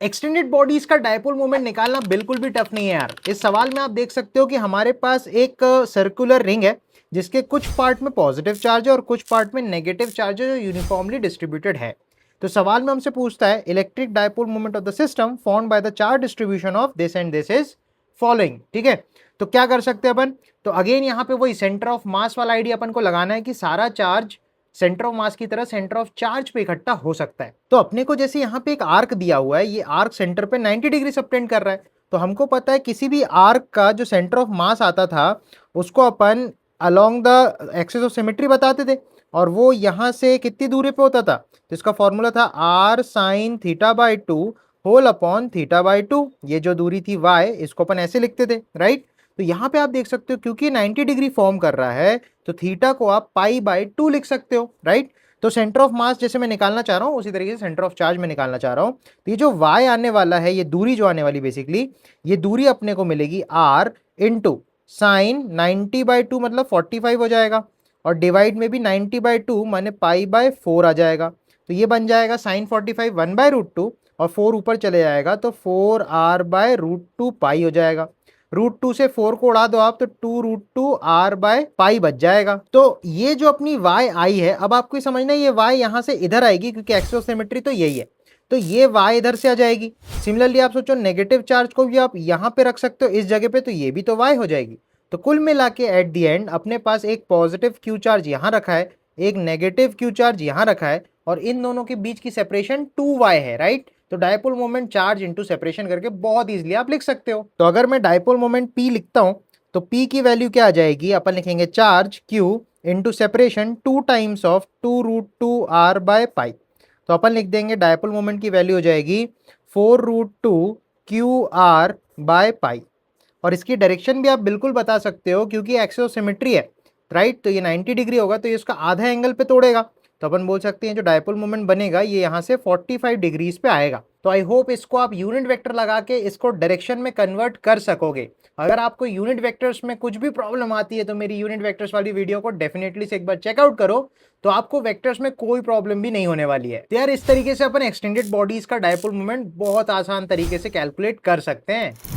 Extended bodies का dipole moment निकालना बिल्कुल भी टफ नहीं है यार। इस सवाल में आप देख सकते हो कि हमारे पास एक सर्कुलर रिंग है जिसके कुछ पार्ट में पॉजिटिव चार्ज है और कुछ पार्ट में नेगेटिव चार्ज है जो यूनिफॉर्मली डिस्ट्रीब्यूटेड है। तो सवाल में हमसे पूछता है electric dipole moment of the system found by the charge distribution of this and this is following. ठीक है, तो क्या कर सकते हैं अपन, तो अगेन यहाँ पे वही सेंटर ऑफ मास वाला आइडिया अपन को लगाना है कि सारा चार्ज सेंटर ऑफ मास की तरह सेंटर ऑफ चार्ज पे इकट्ठा हो सकता है। तो अपने को जैसे यहाँ पे एक आर्क दिया हुआ है, ये आर्क सेंटर पे 90 डिग्री सबटेंड कर रहा है, तो हमको पता है किसी भी आर्क का जो सेंटर ऑफ मास आता था उसको अपन along the axis of symmetry बताते थे, और वो यहाँ से कितनी दूरी पे होता था, तो इसका फॉर्मूला था R sine theta by two whole upon theta by two. ये जो दूरी थी वाई, इसको अपन ऐसे लिखते थे, राइट। तो यहाँ पे आप देख सकते हो क्योंकि 90 डिग्री फॉर्म कर रहा है तो थीटा को आप पाई बाई टू लिख सकते हो, राइट। तो सेंटर ऑफ मास जैसे मैं निकालना चाह रहा हूँ उसी तरीके से सेंटर ऑफ चार्ज में निकालना चाह रहा हूँ। तो ये जो y आने वाला है, ये दूरी जो आने वाली बेसिकली, ये दूरी अपने को मिलेगी r इंटू साइन 90/2 मतलब 45 हो जाएगा, और डिवाइड में भी 90/2 माने पाई बाय 4 आ जाएगा। तो ये बन जाएगा साइन 45 1/√2 और 4 ऊपर चले जाएगा तो 4r/√2 पाई हो जाएगा। √2 से 4 को उड़ा दो आप तो 2√2 r बाय पाई बच जाएगा। तो ये जो अपनी y आई है, अब आपको समझना है ये y यहाँ से इधर आएगी क्योंकि एक्सिस ऑफ सिमेट्री तो यही है, तो ये y इधर से आ जाएगी। सिमिलरली आप सोचो नेगेटिव चार्ज को भी आप यहाँ पे रख सकते हो इस जगह पे, तो ये भी तो y हो जाएगी। तो कुल मिला के एट दी एंड अपने पास एक पॉजिटिव q चार्ज यहाँ रखा है, एक नेगेटिव q चार्ज यहाँ रखा है, और इन दोनों के बीच की सेपरेशन 2y है, राइट। तो dipole moment charge into separation करके बहुत इजीली आप लिख सकते हो। तो अगर मैं डायपोल मोमेंट P लिखता हूं तो P की वैल्यू क्या आ जाएगी, अपन लिखेंगे charge Q into separation 2 times of 2√2 r by pi. तो अपन लिख देंगे डायपोल मोमेंट की वैल्यू हो जाएगी 4√2 QR बाय पाई। और इसकी डायरेक्शन भी आप बिल्कुल बता सकते हो क्योंकि एक्सिस ऑफ सिमेट्री है, राइट। तो ये 90 डिग्री होगा तो ये उसका आधा एंगल पे तोड़ेगा, तो अपन बोल सकते हैं जो डायपोल मोमेंट बनेगा ये यहाँ से 45 डिग्रीज पे आएगा। तो आई होप इसको आप यूनिट वेक्टर लगा के इसको डायरेक्शन में कन्वर्ट कर सकोगे। अगर आपको यूनिट वेक्टर्स में कुछ भी प्रॉब्लम आती है तो मेरी यूनिट वेक्टर्स वाली वीडियो को डेफिनेटली से एक बार चेकआउट करो, तो आपको वेक्टर्स में कोई प्रॉब्लम भी नहीं होने वाली है। तो यार इस तरीके से अपन एक्सटेंडेड बॉडीज का डायपोल मोमेंट बहुत आसान तरीके से कैलकुलेट कर सकते हैं।